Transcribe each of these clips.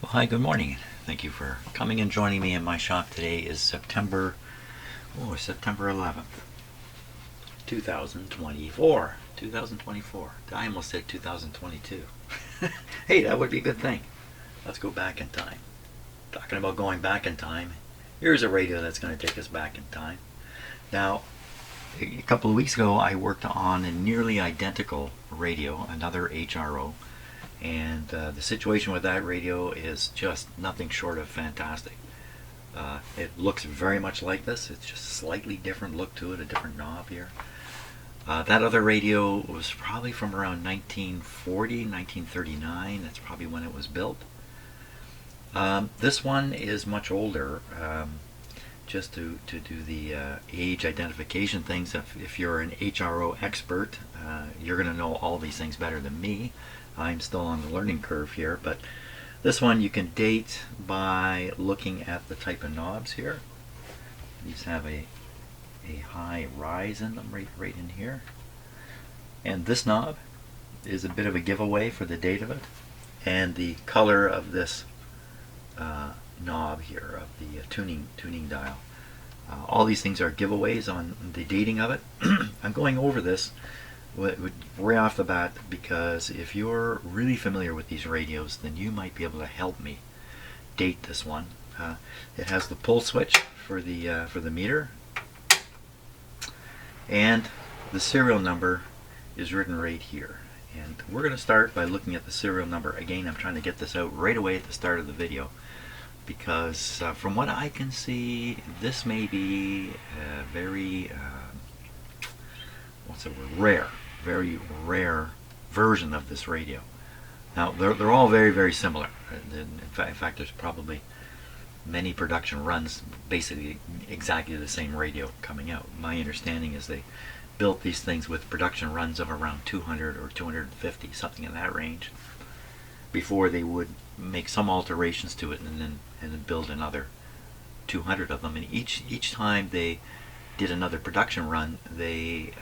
Well, hi, good morning. Thank you for coming and joining me in my shop. Today is September 11th, 2024. 2024. I almost said 2022. Hey, that would be a good thing. Let's go back in time. Talking about going back in time, here's a radio that's going to take us back in time. Now, a couple of weeks ago, I worked on a nearly identical radio, another HRO, and the situation with that radio is just nothing short of fantastic. It looks very much like this. It's just a slightly different look to it, a different knob here. That other radio was probably from around 1940, 1939. That's probably when it was built. This one is much older. Just to do the age identification things, if you're an HRO expert, you're going to know all these things better than me. I'm still on the learning curve here, but this one you can date by looking at the type of knobs here. These have a high rise in them right in here. And this knob is a bit of a giveaway for the date of it. And the color of this knob here, of the tuning dial. All these things are giveaways on the dating of it. I'm going over this right off the bat because if you're really familiar with these radios, then you might be able to help me date this one. It has the pull switch for the meter, and the serial number is written right here. And we're going to start by looking at the serial number. Again, I'm trying to get this out right away at the start of the video because from what I can see, this may be very very rare version of this radio. Now they're all very similar. In fact, there's probably many production runs basically exactly the same radio coming out. My understanding is they built these things with production runs of around 200 or 250, something in that range, before they would make some alterations to it and then build another 200 of them. And each time they did another production run, they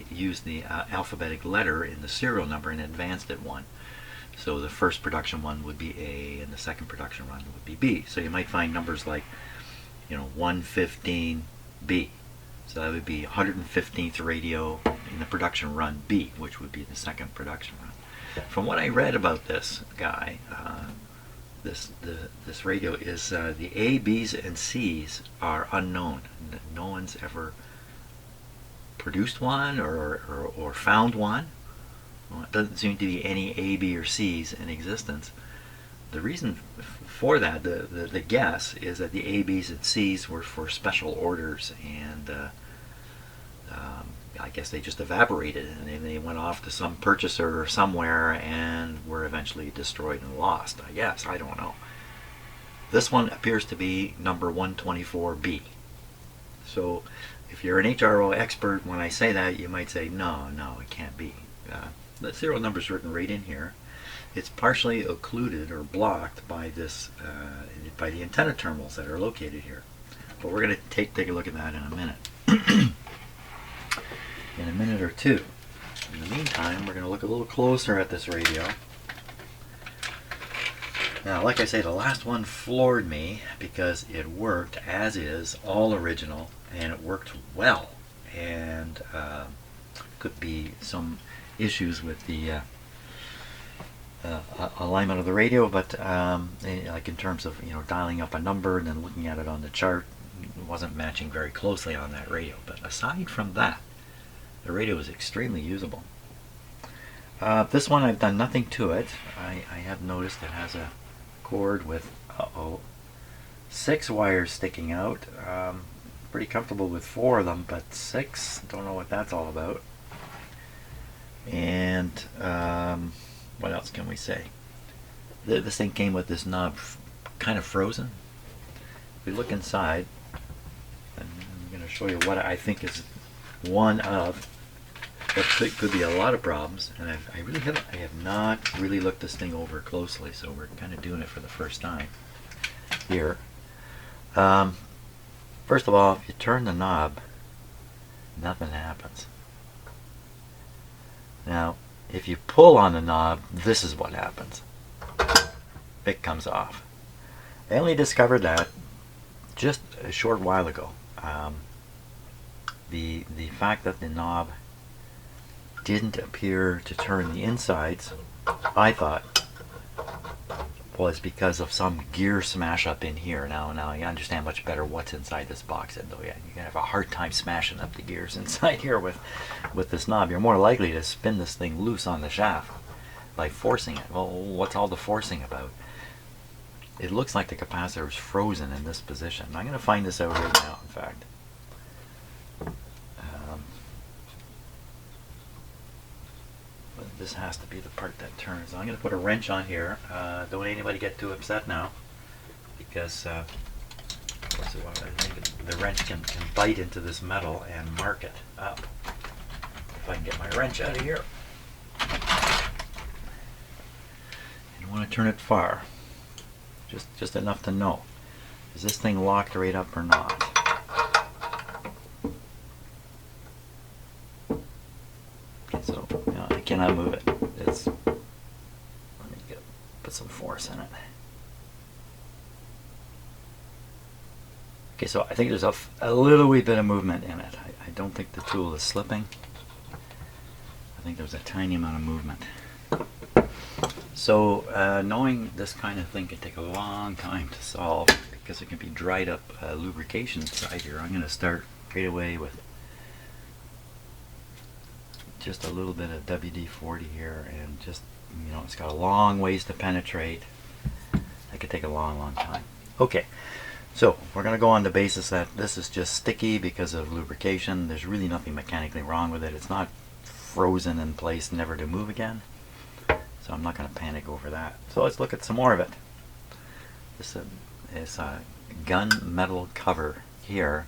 used the alphabetic letter in the serial number and advanced it one. So the first production one would be A, and the second production run would be B. So you might find numbers like, 115B. So that would be 115th radio in the production run B, which would be the second production run. From what I read about this guy, this radio is the A, B's, and C's are unknown. No one's ever produced one or found one. Well, it doesn't seem to be any A, B, or C's in existence. The reason for that, the guess, is that the A, B's, and C's were for special orders, and I guess they just evaporated and they went off to some purchaser somewhere and were eventually destroyed and lost. I guess, I don't know. This one appears to be number 124B. So if you're an HRO expert, when I say that, you might say, no, it can't be. The serial number is written right in here. It's partially occluded or blocked by this, by the antenna terminals that are located here. But we're going to take a look at that in a minute. In a minute or two. In the meantime, we're going to look a little closer at this radio. Now, like I say, the last one floored me because it worked as is, all original, and it worked well. And could be some issues with the alignment of the radio, but like in terms of dialing up a number and then looking at it on the chart, it wasn't matching very closely on that radio. But aside from that, the radio is extremely usable. This one I've done nothing to it. I have noticed it has a cord with 6 wires sticking out. Pretty comfortable with 4 of them, but 6, don't know what that's all about. And what else can we say? This thing came with this knob kind of frozen. If we look inside, I'm going to show you what I think is one of what could be a lot of problems, and I have not really looked this thing over closely, so we're kind of doing it for the first time here. First of all, if you turn the knob, nothing happens. Now, if you pull on the knob, this is what happens. it comes off. I only discovered that just a short while ago. The fact that the knob didn't appear to turn the insides, I thought, was because of some gear smash up in here. Now you understand much better what's inside this box, and though yeah, you're gonna have a hard time smashing up the gears inside here with this knob. You're more likely to spin this thing loose on the shaft by forcing it. Well, what's all the forcing about? It looks like the capacitor is frozen in this position. I'm going to find this out right now, in fact. But this has to be the part that turns. I'm going to put a wrench on here. Don't anybody get too upset now, because I think the wrench can bite into this metal and mark it up. If I can get my wrench out of here. You want to turn it far. Just enough to know. Is this thing locked right up or not? Okay, so I cannot move it. Let me put some force in it. Okay, so I think there's a little wee bit of movement in it. I don't think the tool is slipping. I think there's a tiny amount of movement. So knowing this kind of thing can take a long time to solve because it can be dried up lubrication inside here, I'm going to start right away with just a little bit of WD-40 here, and just, it's got a long ways to penetrate. It could take a long time. Okay, so we're going to go on the basis that this is just sticky because of lubrication. There's really nothing mechanically wrong with it. It's not frozen in place, never to move again. So I'm not going to panic over that. So let's look at some more of it. This gunmetal cover here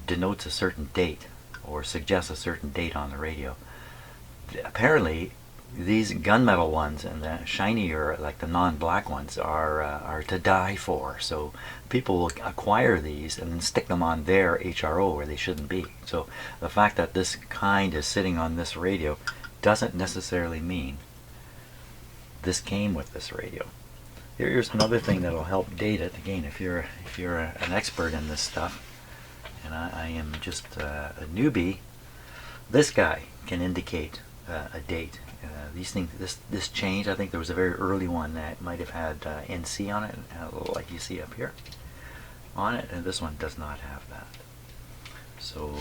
denotes a certain date, or suggests a certain date on the radio. Apparently, these gunmetal ones and the shinier, like the non-black ones, are to die for. So people will acquire these and then stick them on their HRO where they shouldn't be. So the fact that this kind is sitting on this radio doesn't necessarily mean this came with this radio. Here's another thing that'll help date it. Again, if you're an expert in this stuff, and I am just a newbie, this guy can indicate a date. These things, this change, I think there was a very early one that might have had NC on it, like you see up here on it, and this one does not have that. So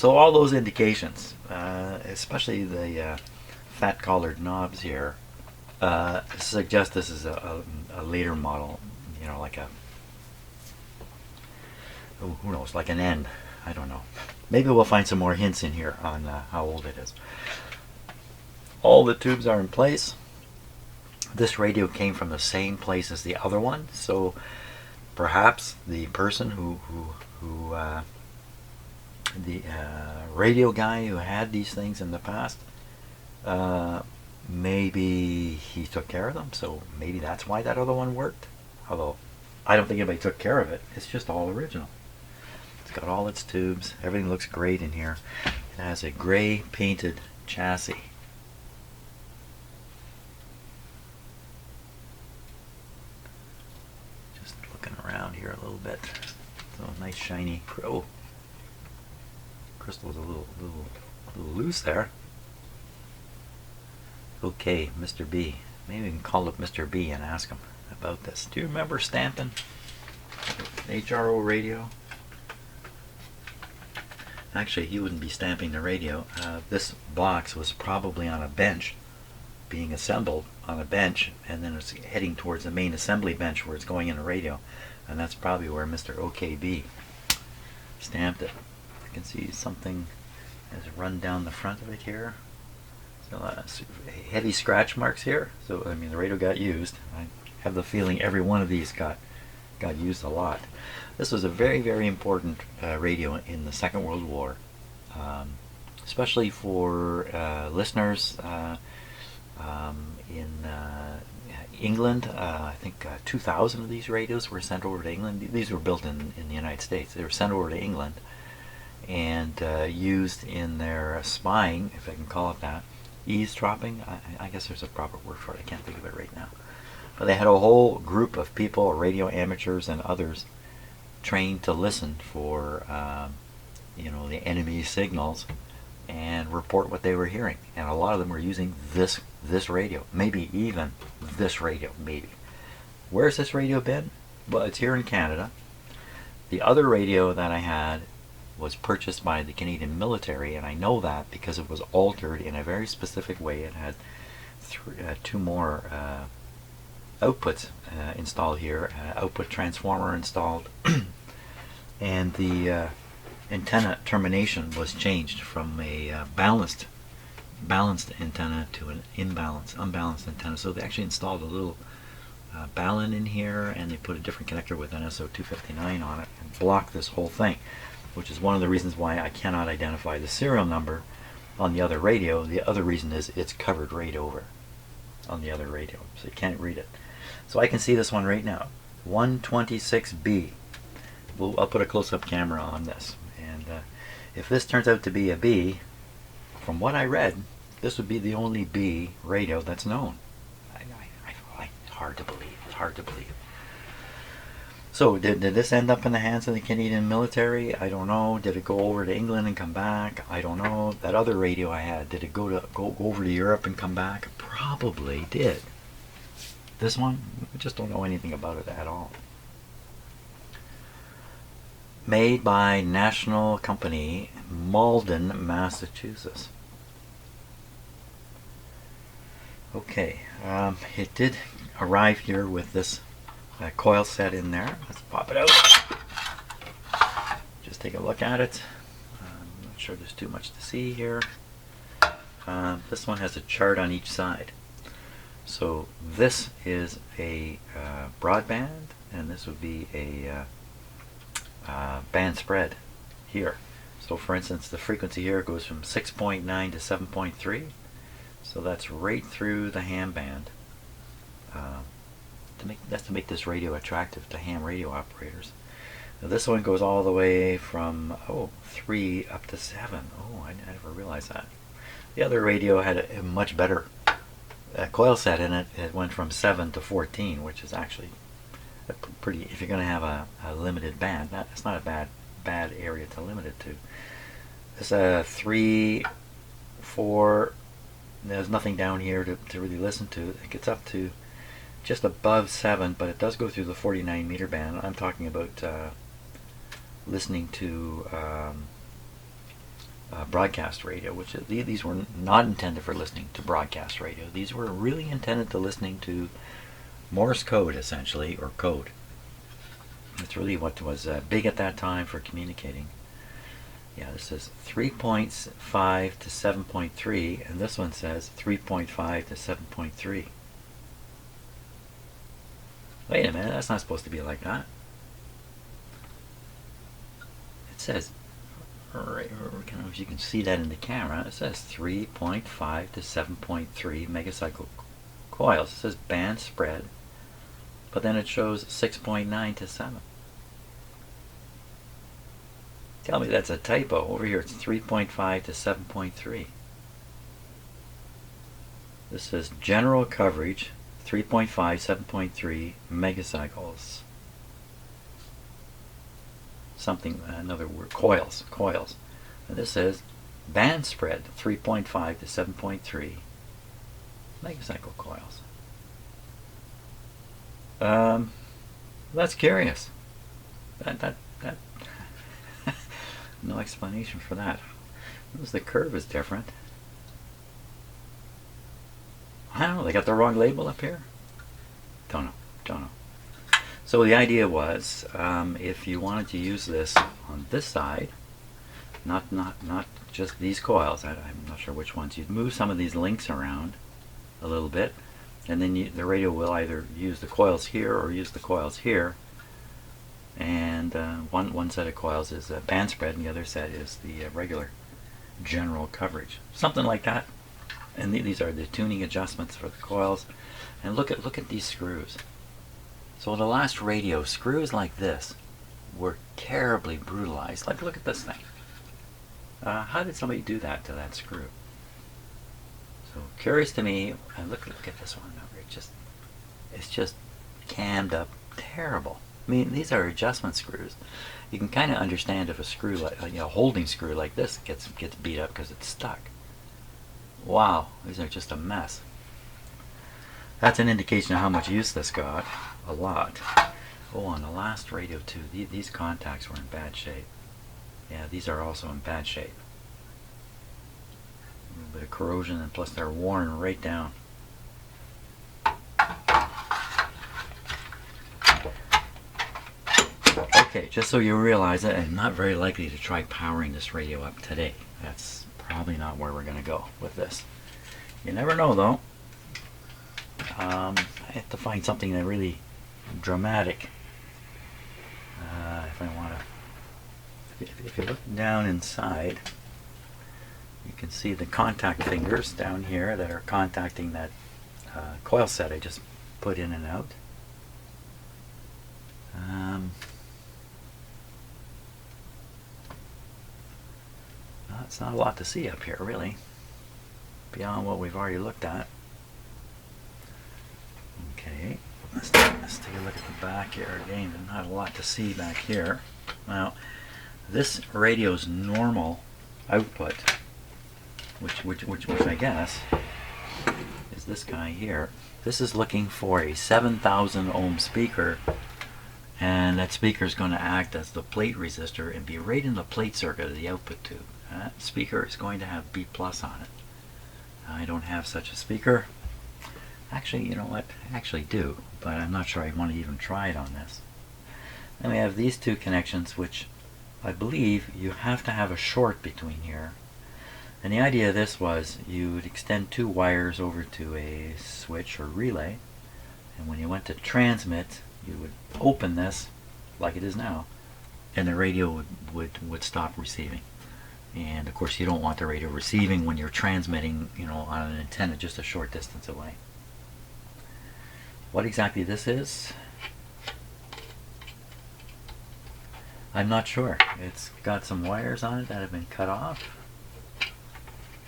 all those indications, especially the fat collared knobs here, suggest this is a later model, like a, who knows, like an N. I don't know. Maybe we'll find some more hints in here on how old it is. All the tubes are in place. This radio came from the same place as the other one, so perhaps the person the radio guy who had these things in the past, maybe he took care of them, so maybe that's why that other one worked. Although I don't think anybody took care of it. It's just all original. It's got all its tubes. Everything looks great in here. It has a gray painted chassis. Just looking around here a little bit. So nice shiny. Oh, crystal's a little loose there. Okay, Mr. B. Maybe we can call up Mr. B and ask him about this. Do you remember stamping HRO radio? Actually, he wouldn't be stamping the radio. This box was probably on a bench, being assembled on a bench, and then it's heading towards the main assembly bench where it's going in a radio, and that's probably where Mr. OKB stamped it. You can see something has run down the front of it here. So heavy scratch marks here. So I mean, the radio got used. I have the feeling every one of these got used a lot. This was a very important radio in the Second World War, especially for listeners in England. I think 2,000 of these radios were sent over to England. These were built in the United States. They were sent over to England and used in their spying, if I can call it that, eavesdropping. I guess there's a proper word for it. I can't think of it right now. They had a whole group of people, radio amateurs and others, trained to listen for the enemy signals and report what they were hearing. And a lot of them were using this radio, maybe even this radio, maybe. Where's this radio been? Well, it's here in Canada. The other radio that I had was purchased by the Canadian military, and I know that because it was altered in a very specific way. It had two more outputs installed here, output transformer installed, and the antenna termination was changed from a balanced antenna to an unbalanced antenna. So they actually installed a little balun in here, and they put a different connector with an SO259 on it and blocked this whole thing, which is one of the reasons why I cannot identify the serial number on the other radio. The other reason is it's covered right over on the other radio, so you can't read it. So I can see this one right now, 126B. I'll put a close-up camera on this, and if this turns out to be a B, from what I read, this would be the only B radio that's known. Hard to believe. It's hard to believe. So did this end up in the hands of the Canadian military? I don't know. Did it go over to England and come back? I don't know. That other radio I had, did it go over to Europe and come back? Probably did. This one, we just don't know anything about it at all. Made by National Company, Malden, Massachusetts. Okay, it did arrive here with this coil set in there. Let's pop it out. Just take a look at it. I'm not sure there's too much to see here. This one has a chart on each side. So this is a broadband, and this would be a band spread here. So for instance, the frequency here goes from 6.9 to 7.3. So that's right through the ham band. That's to make this radio attractive to ham radio operators. Now this one goes all the way from 3 up to 7. Oh, I never realized that. The other radio had a much better coil set in it. It went from 7 to 14, which is actually a pretty. If you're going to have a limited band, that's not a bad area to limit it to. It's a 3, 4. There's nothing down here to really listen to. It gets up to just above 7, but it does go through the 49 meter band. I'm talking about listening to broadcast radio, which these were not intended for listening to broadcast radio. These were really intended to listening to Morse code, essentially, or code. It's really what was big at that time for communicating. Yeah, this is 3.5 to 7.3, and this one says 3.5 to 7.3. Wait a minute, that's not supposed to be like that. It says, right, I don't know if you can see that in the camera, it says 3.5 to 7.3 megacycle coils. It says band spread, but then it shows 6.9 to 7. Tell me that's a typo. Over here it's 3.5 to 7.3. This says general coverage 3.5, 7.3 megacycles. Something, another word, coils. And this says band spread 3.5 to 7.3 megacycle coils. That's curious. That no explanation for that. Notice the curve is different. I don't know, they got the wrong label up here? Don't know. So the idea was, if you wanted to use this on this side, not just these coils, I'm not sure which ones, you'd move some of these links around a little bit, and then the radio will either use the coils here or use the coils here. And one set of coils is a band spread, and the other set is the regular general coverage, something like that. And these are the tuning adjustments for the coils. And look at these screws. So the last radio, screws like this were terribly brutalized. Like, look at this thing. How did somebody do that to that screw? So curious to me. And look at this one. it's just cammed up terrible. I mean, these are adjustment screws. You can kind of understand if a screw, like a holding screw like this, gets beat up because it's stuck. Wow, these are just a mess. That's an indication of how much use this got. A lot. Oh, on the last radio too, these contacts were in bad shape. Yeah, these are also in bad shape. A little bit of corrosion, and plus they're worn right down. Okay, just so you realize it, I'm not very likely to try powering this radio up today. That's probably not where we're going to go with this. You never know, though. I have to find something that really dramatic. If I want to, if you look down inside, you can see the contact fingers down here that are contacting that coil set I just put in and out. It's not a lot to see up here, really, beyond what we've already looked at. Okay, let's take a look at the back here again. There's not a lot to see back here. Now, this radio's normal output, which I guess is this guy here. This is looking for a 7,000 ohm speaker, and that speaker is going to act as the plate resistor and be right in the plate circuit of the output tube. That speaker is going to have B+ on it. I don't have such a speaker. Actually, you know what? I actually do, but I'm not sure I want to even try it on this. Then we have these two connections, which I believe you have to have a short between here. And the idea of this was you would extend two wires over to a switch or relay, and when you went to transmit, you would open this like it is now, and the radio would stop receiving. And of course you don't want the radio receiving when you're transmitting, you know, on an antenna just a short distance away. What exactly this is, I'm not sure. It's got some wires on it that have been cut off.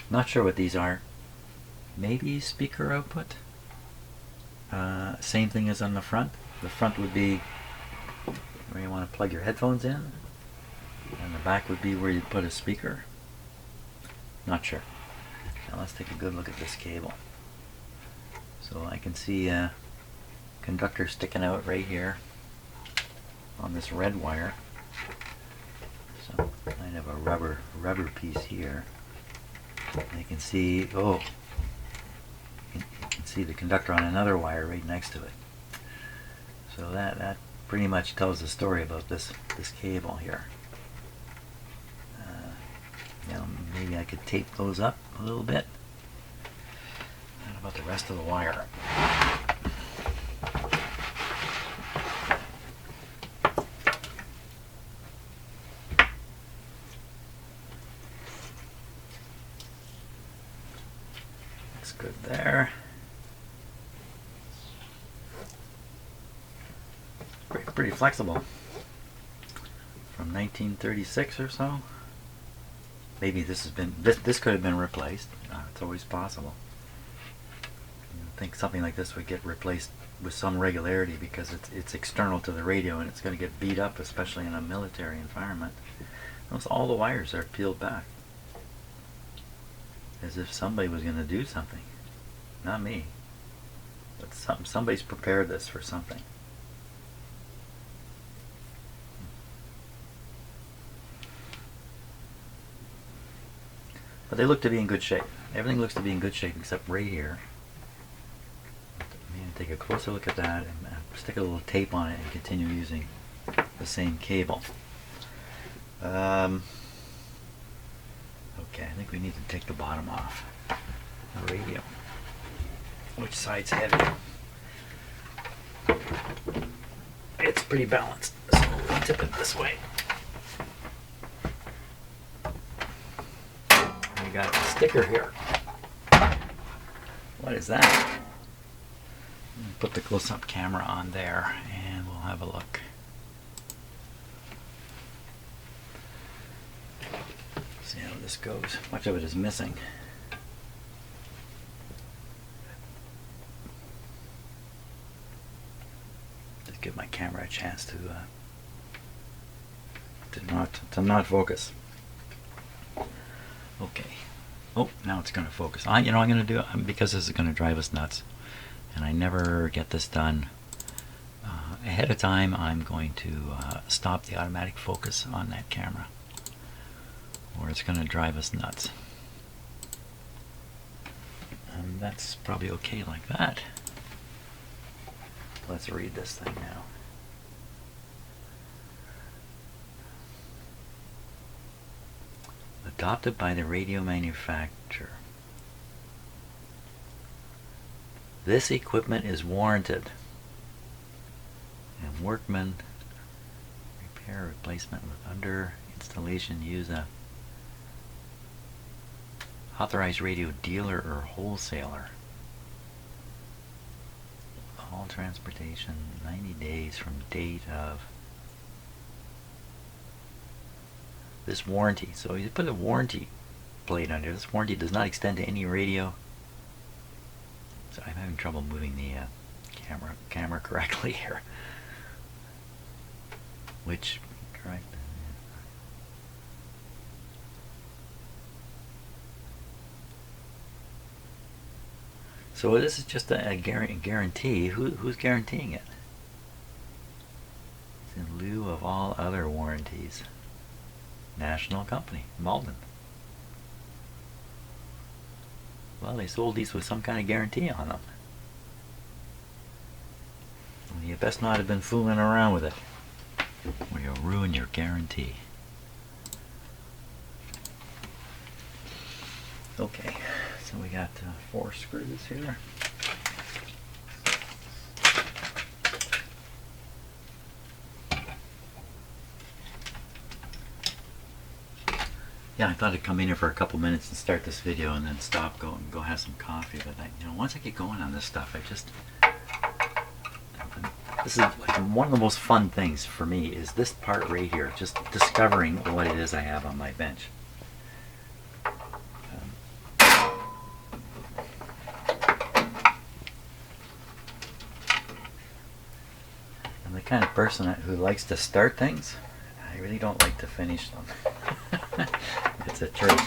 Not sure what these are. Maybe speaker output. Same thing as on the front. The front would be where you want to plug your headphones in, and the back would be where you put a speaker. Not sure. Now let's take a good look at this cable. So I can see a conductor sticking out right here on this red wire. So kind of a rubber piece here. And you can see, oh, you can see the conductor on another wire right next to it. So that pretty much tells the story about this cable here. You know, maybe I could tape those up a little bit. What about the rest of the wire? Looks good there. Pretty flexible. From 1936 or so. Maybe this could have been replaced. It's always possible. I think something like this would get replaced with some regularity because it's external to the radio and it's going to get beat up, especially in a military environment. Notice all the wires are peeled back, as if somebody was going to do something. Not me, but somebody's prepared this for something. But they look to be in good shape. Everything looks to be in good shape except right here. I'm going to take a closer look at that and stick a little tape on it and continue using the same cable. Okay, I think we need to take the bottom off the radio. Which side's heavy? It's pretty balanced, so we'll tip it this way. We got a sticker here. What is that? Put the close-up camera on there and we'll have a look. See how this goes. Much of it is missing. give my camera a chance to not focus. Okay. Oh, now it's going to focus. I'm going to do it because this is going to drive us nuts, and I never get this done ahead of time. I'm going to stop the automatic focus on that camera, or it's going to drive us nuts. And that's probably okay like that. Let's read this thing now. Adopted by the radio manufacturer. This equipment is warranted, and workmen repair replacement with under installation use a authorized radio dealer or wholesaler. All transportation 90 days from date of this warranty. So you put a warranty plate under. This warranty does not extend to any radio. So I'm having trouble moving the camera correctly here. Which correct? So this is just a guarantee. Who's guaranteeing it? It's in lieu of all other warranties. National company, Malden. Well, they sold these with some kind of guarantee on them. And you best not have been fooling around with it, or you'll ruin your guarantee. Okay, so we got 4 screws here. Yeah, I thought I'd come in here for a couple minutes and start this video and then stop, go have some coffee. But once I get going on this stuff, this is like one of the most fun things for me is this part right here, just discovering what it is I have on my bench. I'm the kind of person who likes to start things. I really don't like to finish them. It's a trait.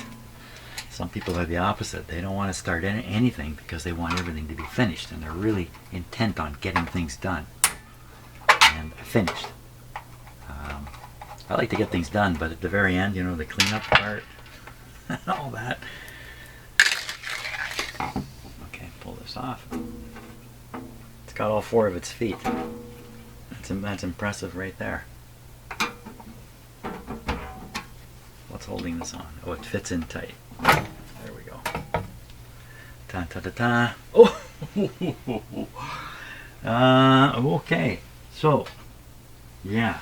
Some people are the opposite. They don't want to start anything because they want everything to be finished, and they're really intent on getting things done and finished. I like to get things done, but at the very end, the cleanup part and all that. Okay, pull this off. It's got all 4 of its feet. That's impressive right there. What's holding this on? Oh, it fits in tight. There we go. Ta ta ta ta. Oh! Okay. So, yeah.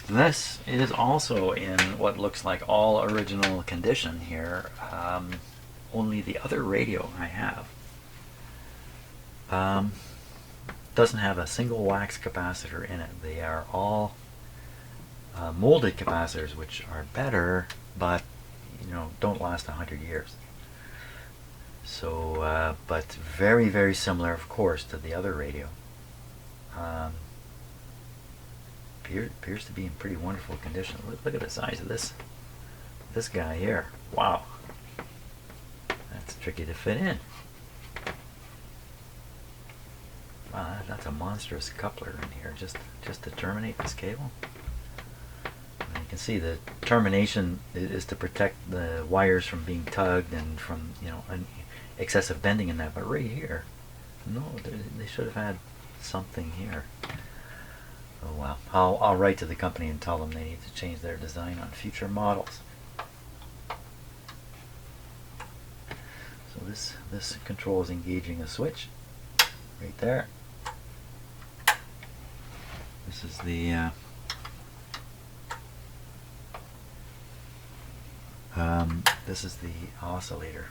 This is also in what looks like all original condition here. Only the other radio I have doesn't have a single wax capacitor in it. They are all molded capacitors, which are better, but don't last 100 years. So, but very, very similar, of course, to the other radio. Appears to be in pretty wonderful condition. Look at the size of this guy here. Wow, that's tricky to fit in. Wow, that's a monstrous coupler in here just to terminate this cable. You can see the termination is to protect the wires from being tugged and from excessive bending in that. But right here, no, they should have had something here. Oh well, I'll write to the company and tell them they need to change their design on future models. So this control is engaging a switch right there. This is the this is the oscillator.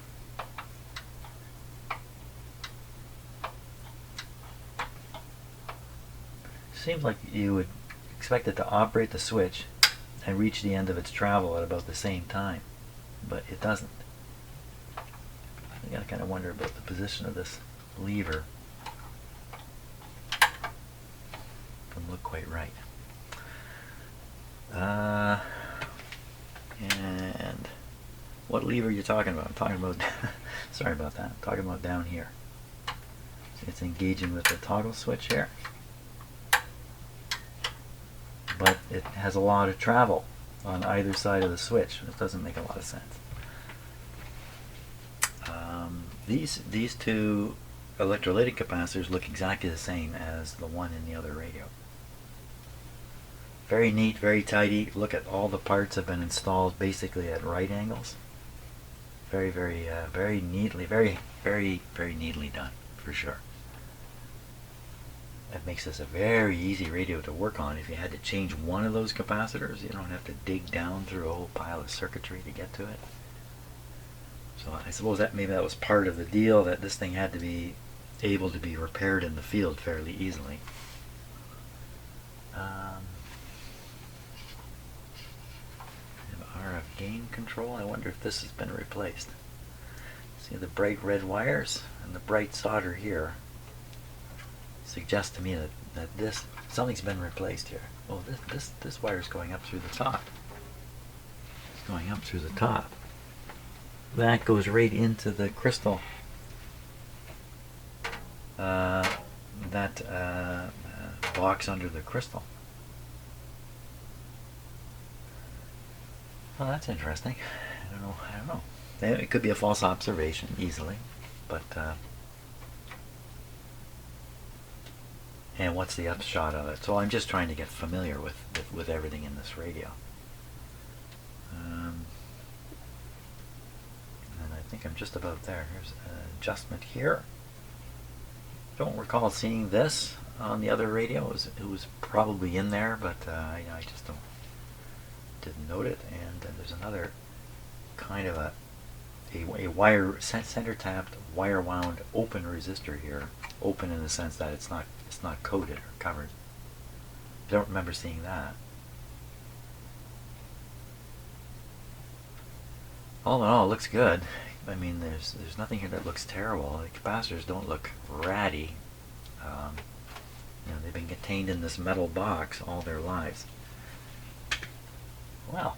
Seems like you would expect it to operate the switch and reach the end of its travel at about the same time, but it doesn't. You gotta kind of wonder about the position of this lever. look quite right. And what lever are you talking about? I'm talking about, sorry about that, I'm talking about down here. So it's engaging with the toggle switch here. But it has a lot of travel on either side of the switch. It doesn't make a lot of sense. These two electrolytic capacitors look exactly the same as the one in the other radio. Very neat, very tidy. Look at all the parts have been installed basically at right angles. Very, very neatly, very neatly done, for sure. That makes this a very easy radio to work on. If you had to change one of those capacitors, you don't have to dig down through a whole pile of circuitry to get to it. So I suppose that maybe that was part of the deal, that this thing had to be able to be repaired in the field fairly easily. RF gain control. I wonder if this has been replaced. See the bright red wires and the bright solder here suggests to me that this something's been replaced here. Oh, this wire is going up through the top. It's going up through the top. That goes right into the crystal. Box under the crystal. Well, that's interesting. I don't know. It could be a false observation easily, but and what's the upshot of it? So I'm just trying to get familiar with everything in this radio. And I think I'm just about there. Here's an adjustment here. Don't recall seeing this on the other radio. It was probably in there, but I just didn't note it. And there's another kind of a wire center tapped wire wound open resistor here. Open in the sense that it's not coated or covered. I don't remember seeing that. All in all, it looks good. I mean, there's nothing here that looks terrible. The capacitors don't look ratty. They've been contained in this metal box all their lives. Well,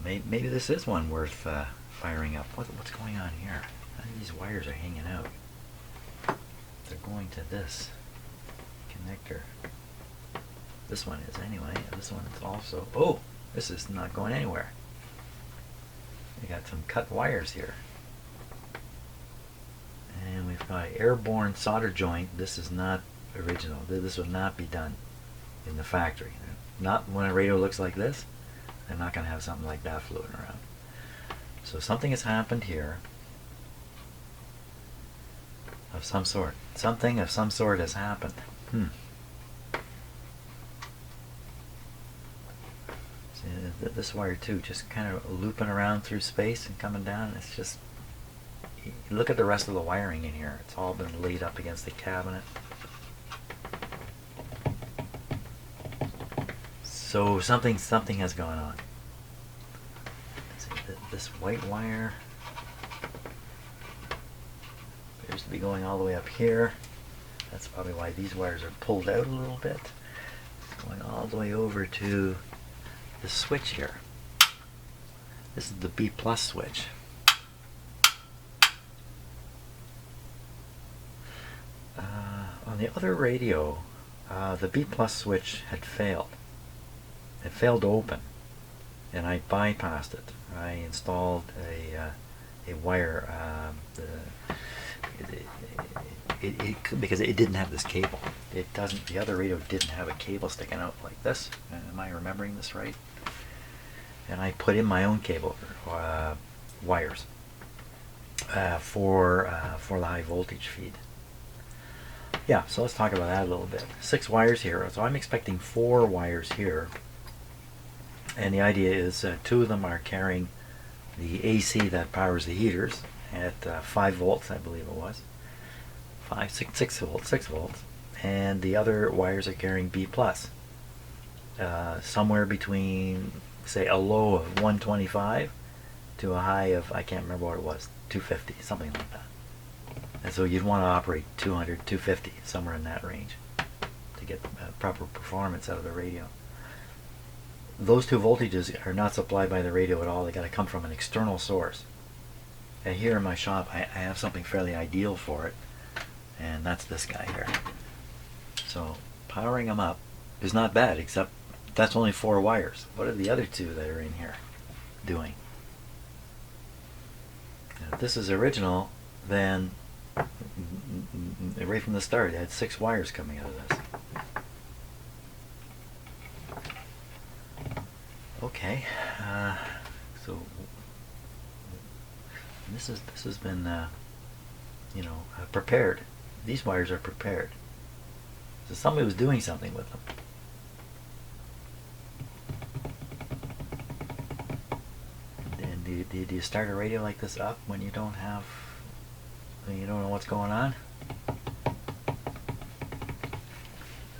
maybe this is one worth firing up. What's going on here? These wires are hanging out. They're going to this connector. This one is anyway. This one is also. Oh, this is not going anywhere. We got some cut wires here. And we've got an airborne solder joint. This is not original. This would not be done in the factory. Not when a radio looks like this. They're not going to have something like that floating around. So something has happened here of some sort. Something of some sort has happened. See, this wire too, just kind of looping around through space and coming down. It's just, look at the rest of the wiring in here. It's all been laid up against the cabinet. So something has gone on. See, this white wire appears to be going all the way up here. That's probably why these wires are pulled out a little bit. It's going all the way over to the switch here. This is the B+ switch. On the other radio, the B+ switch had failed. It failed to open, and I bypassed it. I installed a wire because it didn't have this cable. It doesn't. The other radio didn't have a cable sticking out like this. Am I remembering this right? And I put in my own cable wires for the high voltage feed. Yeah, so let's talk about that a little bit. 6 wires here. So I'm expecting 4 wires here. And the idea is 2 of them are carrying the AC that powers the heaters at 5 volts, I believe it was. 6 volts. And the other wires are carrying B+. Somewhere between, say, a low of 125 to a high of, I can't remember what it was, 250, something like that. And so you'd want to operate 200, 250, somewhere in that range. to get proper performance out of the radio. Those two voltages are not supplied by the radio at all. They got to come from an external source. And here in my shop, I have something fairly ideal for it, and that's this guy here. So powering them up is not bad, except that's only 4 wires. What are the other 2 that are in here doing? Now, if this is original, then right from the start, it had 6 wires coming out of this. Okay, so this has been prepared. These wires are prepared. So somebody was doing something with them. And do you start a radio like this up when you don't know what's going on?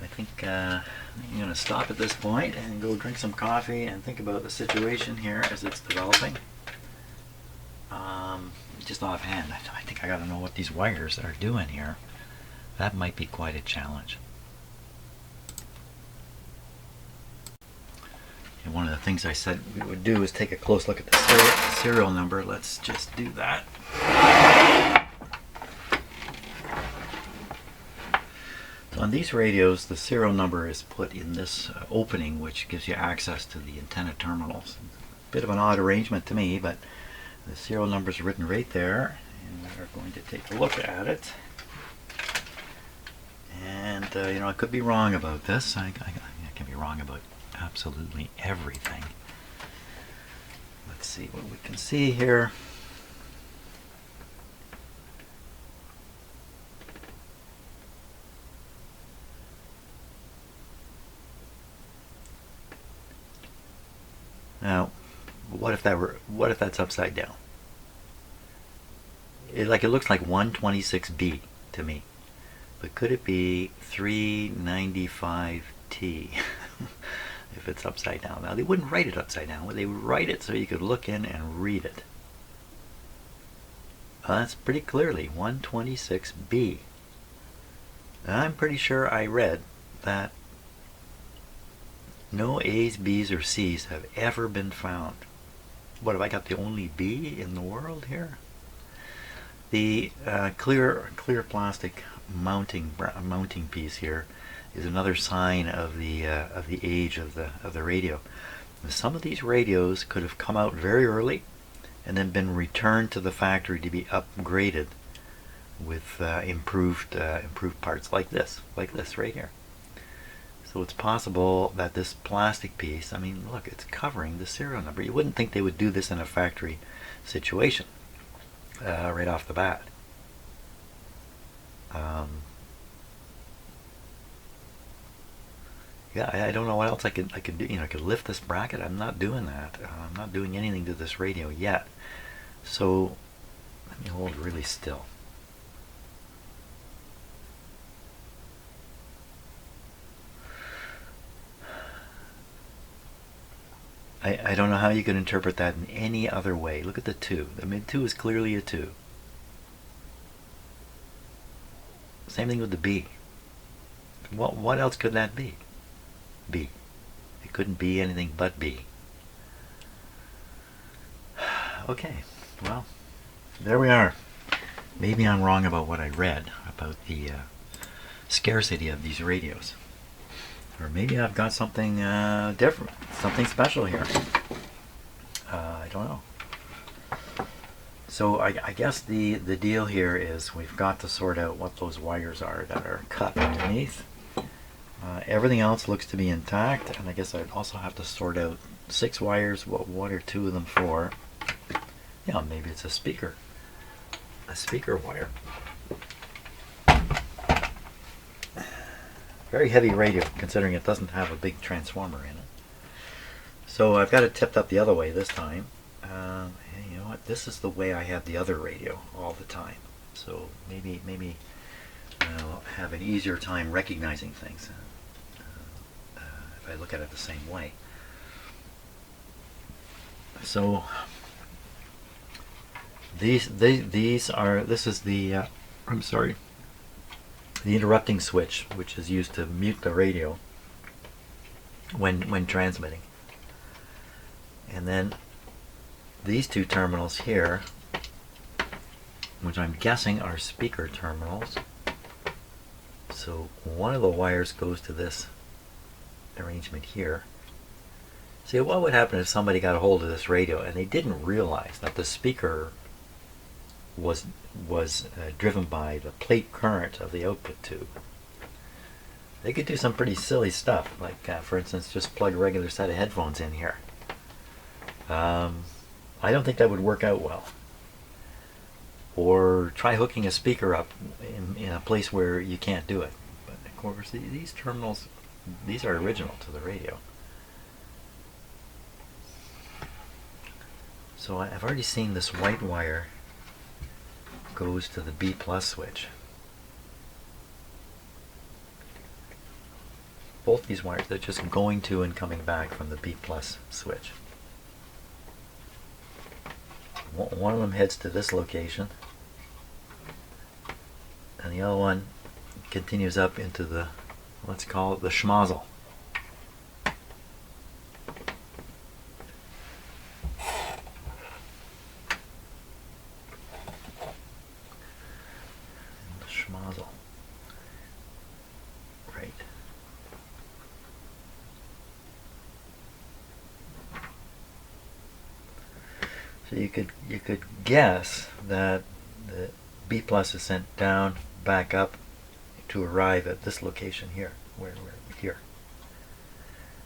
I think I'm going to stop at this point and go drink some coffee and think about the situation here as it's developing. Just offhand, I think I got to know what these wires are doing here. That might be quite a challenge. And one of the things I said we would do is take a close look at the serial number. Let's just do that. So on these radios, the serial number is put in this opening, which gives you access to the antenna terminals. Bit of an odd arrangement to me, but the serial number is written right there, and we're going to take a look at it. And I could be wrong about this. I can be wrong about absolutely everything. Let's see what we can see here. Now, what if that's upside down? It looks like 126B to me, but could it be 395T if it's upside down? Now, they wouldn't write it upside down. They would write it so you could look in and read it. That's pretty clearly 126B. I'm pretty sure I read that no A's, B's, or C's have ever been found. What, have I got the only B in the world here? The clear plastic mounting piece here is another sign of the age of the radio. Some of these radios could have come out very early and then been returned to the factory to be upgraded with improved parts like this right here. So it's possible that this plastic piece, I mean, look, it's covering the serial number. You wouldn't think they would do this in a factory situation right off the bat. Yeah, I don't know what else I could do. I could lift this bracket. I'm not doing that. I'm not doing anything to this radio yet. So let me hold really still. I don't know how you could interpret that in any other way. Look at the 2. I mean, 2 is clearly a 2. Same thing with the B. What else could that be? B. It couldn't be anything but B. Okay, well, there we are. Maybe I'm wrong about what I read about the scarcity of these radios. Or maybe I've got something different, something special here. I don't know. So I guess the deal here is we've got to sort out what those wires are that are cut underneath. Everything else looks to be intact, and I guess I'd also have to sort out 6 wires. What are 2 of them for? Yeah, maybe it's a speaker wire. Very heavy radio, considering it doesn't have a big transformer in it. So I've got it tipped up the other way this time. And you know what? This is the way I have the other radio all the time. So maybe I'll have an easier time recognizing things if I look at it the same way. So this is the the interrupting switch, which is used to mute the radio when transmitting. And then these two terminals here, which I'm guessing are speaker terminals. So one of the wires goes to this arrangement here. See, what would happen if somebody got a hold of this radio and they didn't realize that the speaker was driven by the plate current of the output tube? They could do some pretty silly stuff, like for instance, just plug a regular set of headphones in here. I don't think that would work out well. Or try hooking a speaker up in a place where you can't do it. But of course, these terminals, these are original to the radio. So I've already seen this white wire goes to the B+ switch. Both these wires, they're just going to and coming back from the B+ switch. One of them heads to this location, and the other one continues up into the, let's call it the schmozzle. Right. So you could guess that the B+ is sent down, back up to arrive at this location here, where here.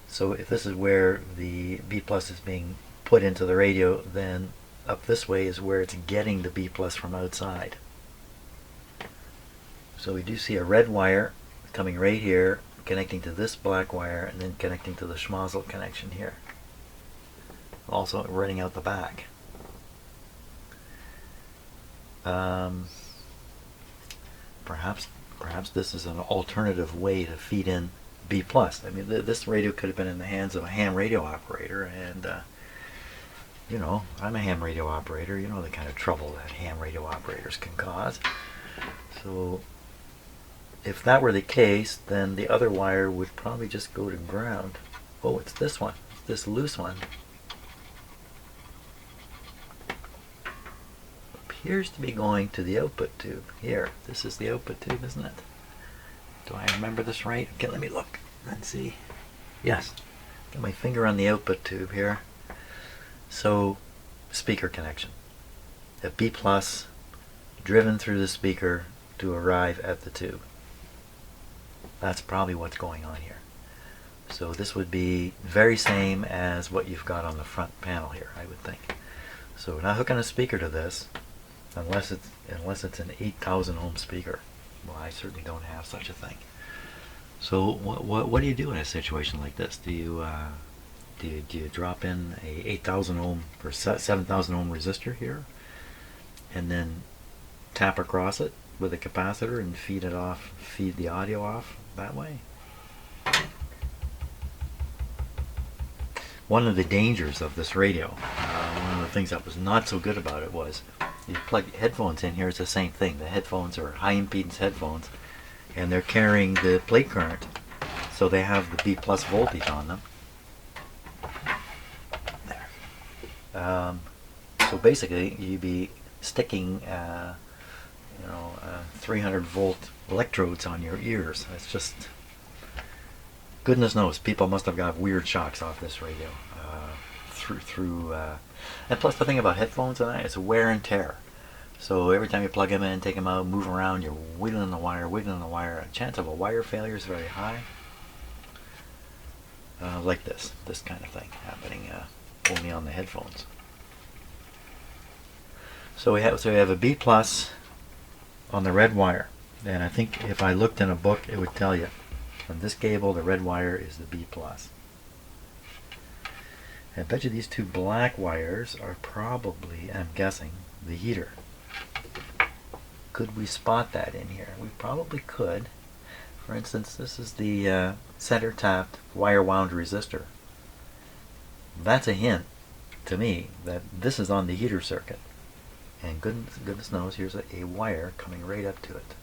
So if this is where the B+ is being put into the radio, then up this way is where it's getting the B+ from outside. So we do see a red wire coming right here, connecting to this black wire, and then connecting to the schmozzle connection here. Also running out the back. Perhaps this is an alternative way to feed in B+. I mean, this radio could have been in the hands of a ham radio operator, and you know, I'm a ham radio operator. You know the kind of trouble that ham radio operators can cause. So if that were the case, then the other wire would probably just go to ground. Oh, it's this one, it's this loose one. Appears to be going to the output tube here. This is the output tube, isn't it? Do I remember this right? Okay, let me look and see. Yes, got my finger on the output tube here. So, speaker connection. A B+ driven through the speaker to arrive at the tube. That's probably what's going on here. So this would be very same as what you've got on the front panel here, I would think. So we're not hooking a speaker to this, unless it's an 8,000 ohm speaker. Well, I certainly don't have such a thing. So what do you do in a situation like this? Do you drop in a 8,000 ohm or 7,000 ohm resistor here, and then tap across it with a capacitor and feed the audio off that way? One of the dangers of this radio, one of the things that was not so good about it, was you plug headphones in here, it's the same thing. The headphones are high impedance headphones, and they're carrying the plate current, so they have the B+ voltage on them. There. So basically, you'd be sticking 300 volt electrodes on your ears. It's just, goodness knows, people must have got weird shocks off this radio. And plus the thing about headphones and that, it's wear and tear. So every time you plug them in, take them out, move around, you're wiggling the wire. A chance of a wire failure is very high. Like this kind of thing happening only on the headphones. So we have a B+ on the red wire, and I think if I looked in a book, it would tell you on this cable the red wire is the B+. I bet you these two black wires are probably, I'm guessing, the heater. Could we spot that in here? We probably could. For instance, this is the center tapped wire wound resistor. That's a hint to me that this is on the heater circuit. And goodness knows, here's a wire coming right up to it.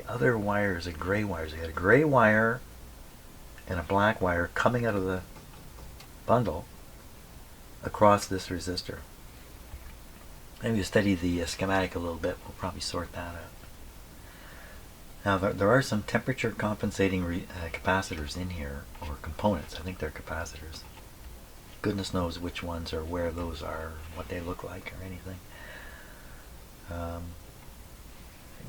the other wire is a gray wire. So you got a gray wire and a black wire coming out of the bundle across this resistor. Maybe you study the schematic a little bit, we'll probably sort that out. Now there are some temperature compensating capacitors in here, or components. I think they're capacitors. Goodness knows which ones or where those are, what they look like or anything.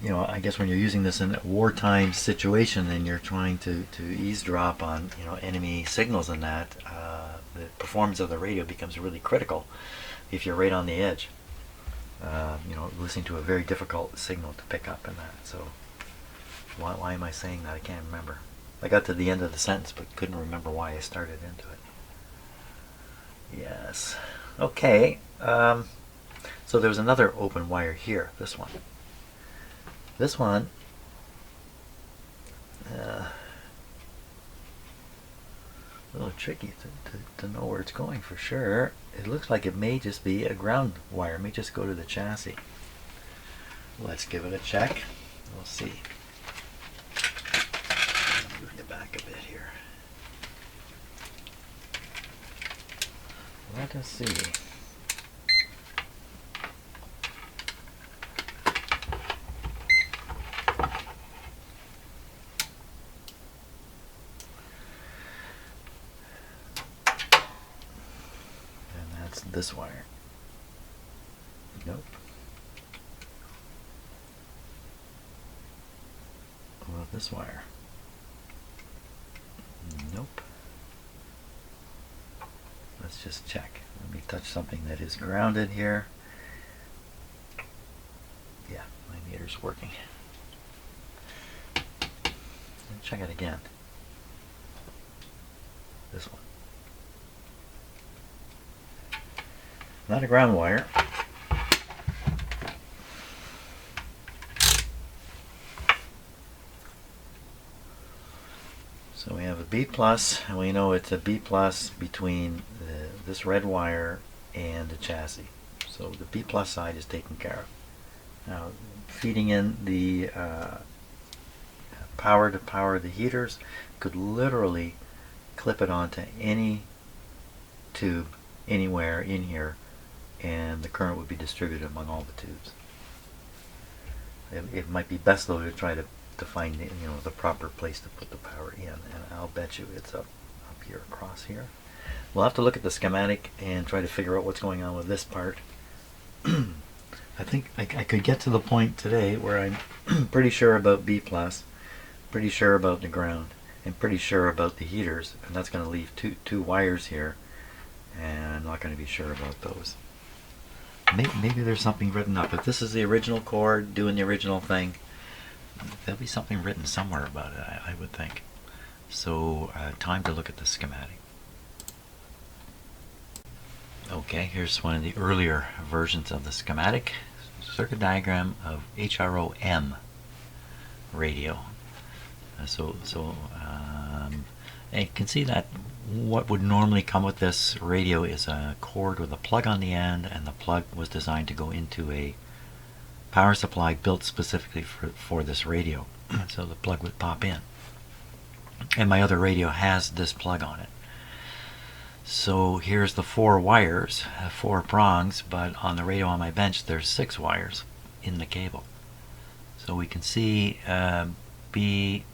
You know, I guess when you're using this in a wartime situation and you're trying to eavesdrop on, you know, enemy signals and that, the performance of the radio becomes really critical if you're right on the edge. You know, listening to a very difficult signal to pick up and that. So why am I saying that? I can't remember. I got to the end of the sentence but couldn't remember why I started into it. Yes. Okay. So there's another open wire here. This one. This one. A little tricky to know where it's going for sure. It looks like it may just be a ground wire. It may just go to the chassis. Let's give it a check. We'll see. Move you back a bit here. Let us see. This wire. Nope. What about this wire? Nope. Let's just check. Let me touch something that is grounded here. Yeah, my meter's working. Let's check it again. This one. Not a ground wire. So we have a B plus, and we know it's a B plus between this red wire and the chassis. So the B plus side is taken care of. Now feeding in the power to power the heaters, could literally clip it onto any tube anywhere in here, and the current would be distributed among all the tubes. It might be best though to try to find the proper place to put the power in, and I'll bet you it's up here across here. We'll have to look at the schematic and try to figure out what's going on with this part. I think I could get to the point today where I'm pretty sure about B plus, pretty sure about the ground, and pretty sure about the heaters, and that's going to leave two wires here, and I'm not going to be sure about those. Maybe there's something written up. If this is the original cord doing the original thing, there'll be something written somewhere about it, I would think. So time to look at the schematic. Okay, here's one of the earlier versions of the schematic. Circuit diagram of HRO M radio. And you can see that what would normally come with this radio is a cord with a plug on the end, and the plug was designed to go into a power supply built specifically for this radio. So the plug would pop in. And my other radio has this plug on it. So here's the 4 wires, 4 prongs, but on the radio on my bench there's 6 wires in the cable. So we can see B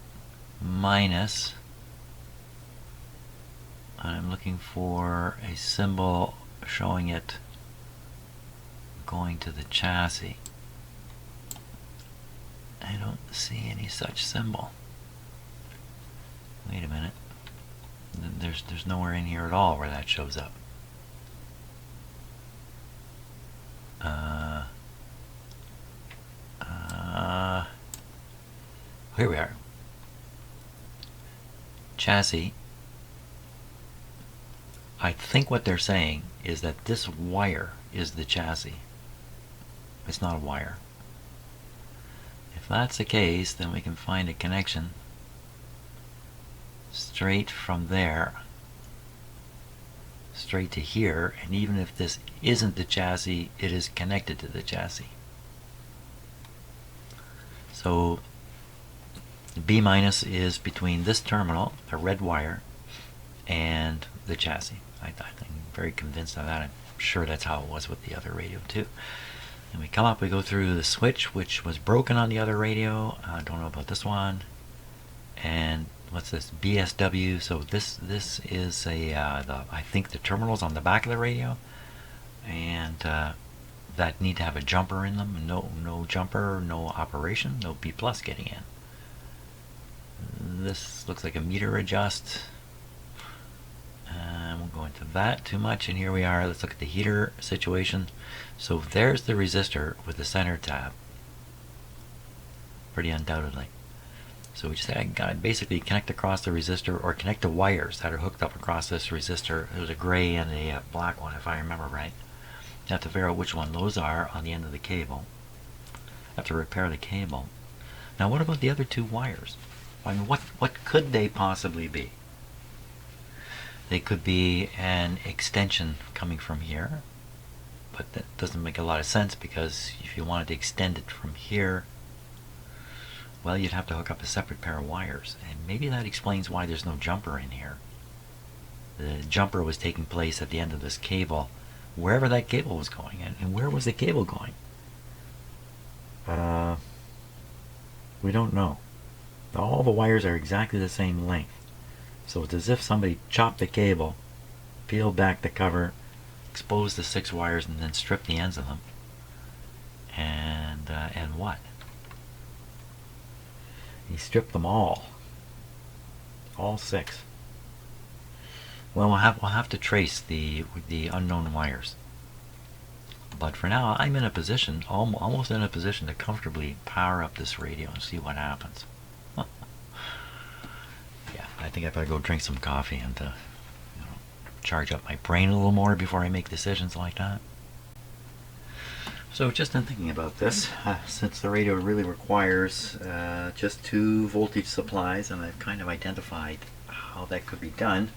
minus. I'm looking for a symbol showing it going to the chassis. I don't see any such symbol. Wait a minute. There's nowhere in here at all where that shows up. Here we are. Chassis. I think what they're saying is that this wire is the chassis. It's not a wire. If that's the case, then we can find a connection straight from there straight to here, and even if this isn't the chassis, it is connected to the chassis. So The B minus is between this terminal, the red wire, and the chassis. I'm very convinced of that. I'm sure that's how it was with the other radio too. And we come up, we go through the switch, which was broken on the other radio. I don't know about this one. And what's this? BSW. So this is I think the terminals on the back of the radio, and that need to have a jumper in them. No jumper, no operation, no B plus getting in. This looks like a meter adjust. I won't go into that too much. And here we are. Let's look at the heater situation. So there's the resistor with the center tab. Pretty undoubtedly. So we just got to basically connect across the resistor, or connect the wires that are hooked up across this resistor. There's a gray and a black one, if I remember right. You have to figure out which one those are on the end of the cable. Have to repair the cable. Now what about the other two wires? I mean, what could they possibly be? They could be an extension coming from here, but that doesn't make a lot of sense, because if you wanted to extend it from here, well, you'd have to hook up a separate pair of wires, and maybe that explains why there's no jumper in here. The jumper was taking place at the end of this cable, wherever that cable was going. And where was the cable going? We don't know. All the wires are exactly the same length. So it's as if somebody chopped the cable, peeled back the cover, exposed the 6 wires, and then stripped the ends of them. And what? He stripped them all 6. Well, we'll have to trace the unknown wires. But for now, I'm in a position, almost in a position, to comfortably power up this radio and see what happens. Yeah, I think I better go drink some coffee and charge up my brain a little more before I make decisions like that. So just in thinking about this, since the radio really requires just 2 voltage supplies, and I've kind of identified how that could be done,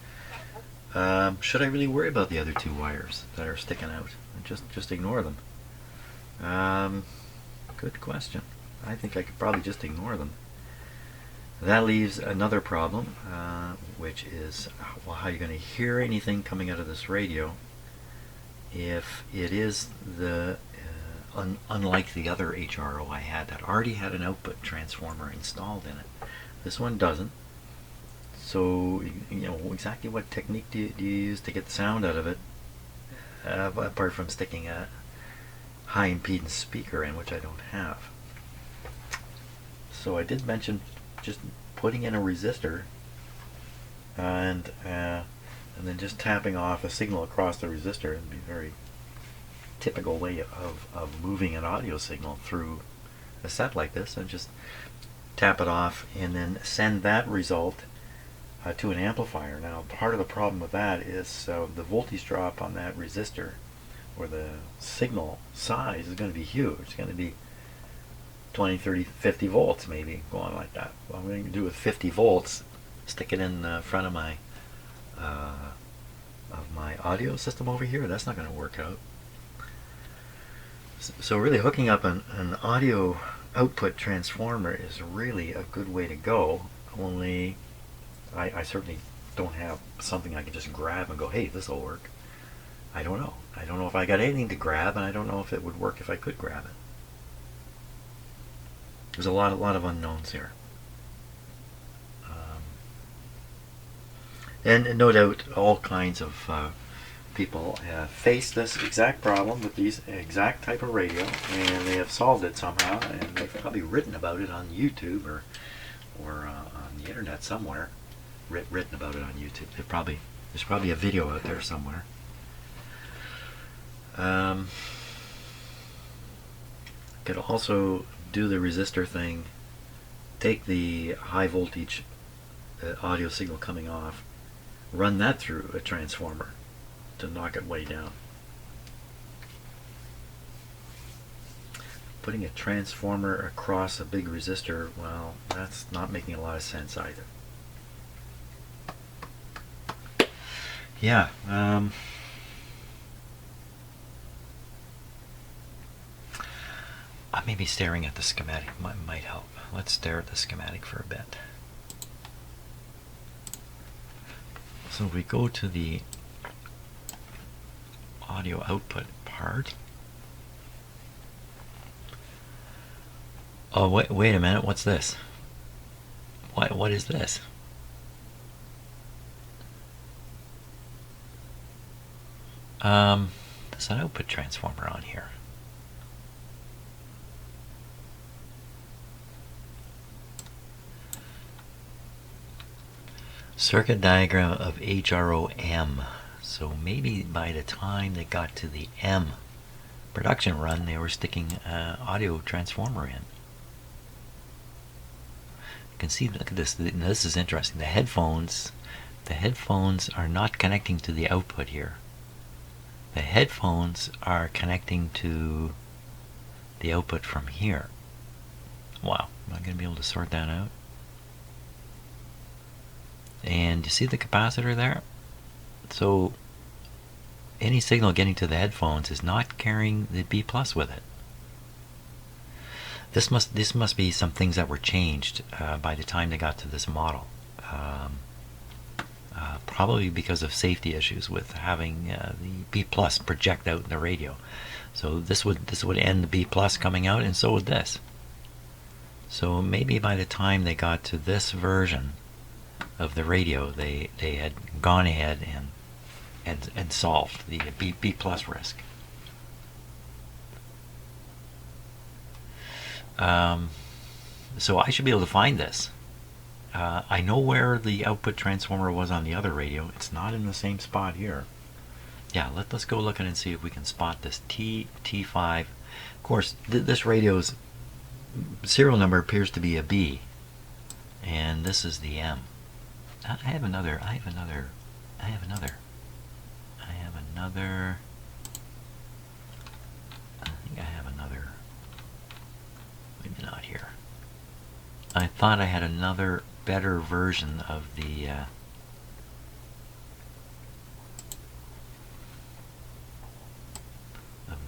should I really worry about the other 2 wires that are sticking out? Just ignore them? Good question. I think I could probably just ignore them. That leaves another problem, which is, well, how are you going to hear anything coming out of this radio if it is the unlike the other HRO I had that already had an output transformer installed in it. This one doesn't. So, exactly what technique do you use to get the sound out of it, apart from sticking a high impedance speaker in, which I don't have. So I did mention just putting in a resistor and then just tapping off a signal across the resistor. It'd be a very typical way of moving an audio signal through a set like this, and just tap it off and then send that result to an amplifier. Now, part of the problem with that is the voltage drop on that resistor, or the signal size, is going to be huge. It's going to be 20, 30, 50 volts maybe, going like that. What I'm going to do with 50 volts, stick it in front of my audio system over here, that's not going to work out. So really hooking up an audio output transformer is really a good way to go, only I certainly don't have something I can just grab and go, hey, this will work. I don't know. I don't know if I got anything to grab, and I don't know if it would work if I could grab it. There's a lot of unknowns here. And no doubt all kinds of people have faced this exact problem with these exact type of radio, and they have solved it somehow, and they've probably written about it on YouTube or on the internet somewhere. Written about it on YouTube. There's probably a video out there somewhere. Could also do the resistor thing, take the high voltage audio signal coming off, run that through a transformer to knock it way down. Putting a transformer across a big resistor, well, that's not making a lot of sense either. Yeah, Maybe staring at the schematic might help. Let's stare at the schematic for a bit. So we go to the audio output part. Oh, wait a minute. What's this? What is this? There's an output transformer on here. Circuit diagram of HRO-M. So maybe by the time they got to the M production run, they were sticking audio transformer in. You can see, look at this. This is interesting. The headphones are not connecting to the output here. The headphones are connecting to the output from here. Wow, am I going to be able to sort that out? And you see the capacitor there? So any signal getting to the headphones is not carrying the B plus with it. This must be some things that were changed by the time they got to this model. Probably because of safety issues with having the B plus project out in the radio. So this would end the B plus coming out, and so would this. So maybe by the time they got to this version of the radio, they had gone ahead and solved the B plus risk. So I should be able to find this. I know where the output transformer was on the other radio. It's not in the same spot here. Yeah, let's go look at it and see if we can spot this T5. Of course, this radio's serial number appears to be a B, and this is the M. I have another. Maybe not here. I thought I had another better version of the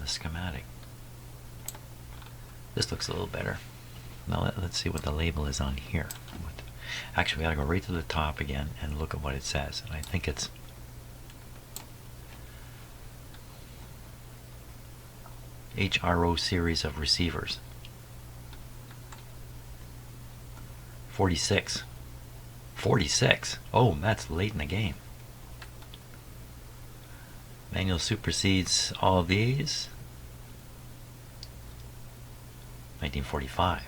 schematic. This looks a little better. Now let's see what the label is on here. Actually, we gotta go right to the top again and look at what it says. And I think it's HRO series of receivers. 46. 46. Oh, that's late in the game. Manual supersedes all of these. 1945.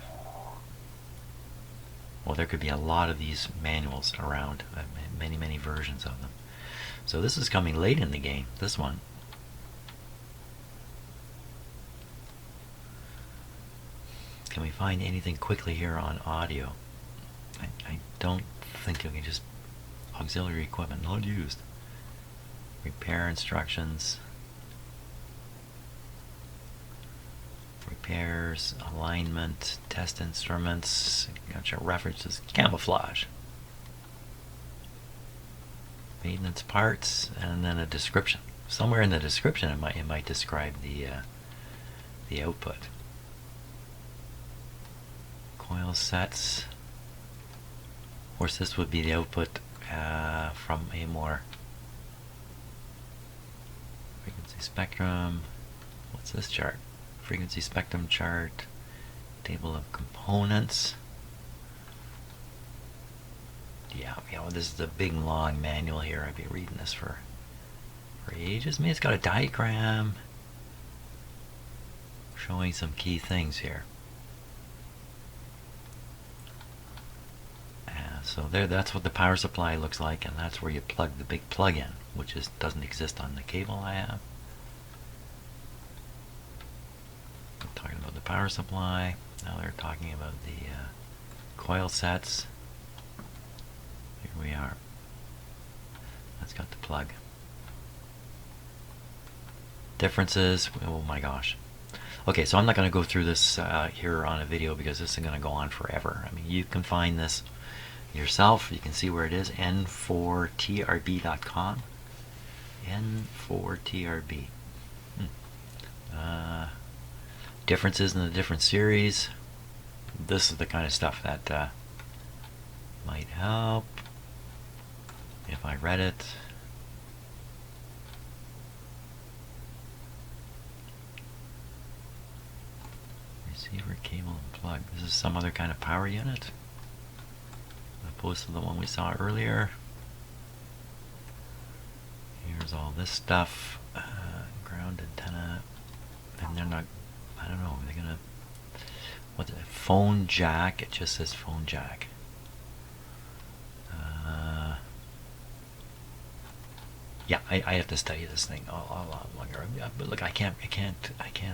Well, there could be a lot of these manuals around, many versions of them. So this is coming late in the game, this one. Can we find anything quickly here on audio? I don't think you can just auxiliary equipment not used. Repair instructions. Repairs, alignment, test instruments, got your references, camouflage. Maintenance parts, and then a description. Somewhere in the description it might describe the output. Coil sets. Of course, this would be the output from a more frequency spectrum. What's this chart? Frequency spectrum chart. Table of components. Yeah, this is a big long manual here. I've been reading this for ages. I mean, it's got a diagram showing some key things here. So that's what the power supply looks like, and that's where you plug the big plug in, which doesn't exist on the cable I have. I'm talking about the power supply. Now they're talking about the coil sets. Here we are. That's got the plug. Differences. Oh my gosh. Okay, so I'm not going to go through this here on a video because this is going to go on forever. I mean, you can find this yourself. You can see where it is. n4trb.com. N4trb. differences in the different series. This is the kind of stuff that might help if I read it. Receiver, cable, and plug. This is some other kind of power unit, opposed to the one we saw earlier. Here's all this stuff. Ground antenna. And they're not, I don't know, they're gonna, what's it? Phone jack. It just says phone jack. Yeah, I have to study this thing a lot longer. But look, I can't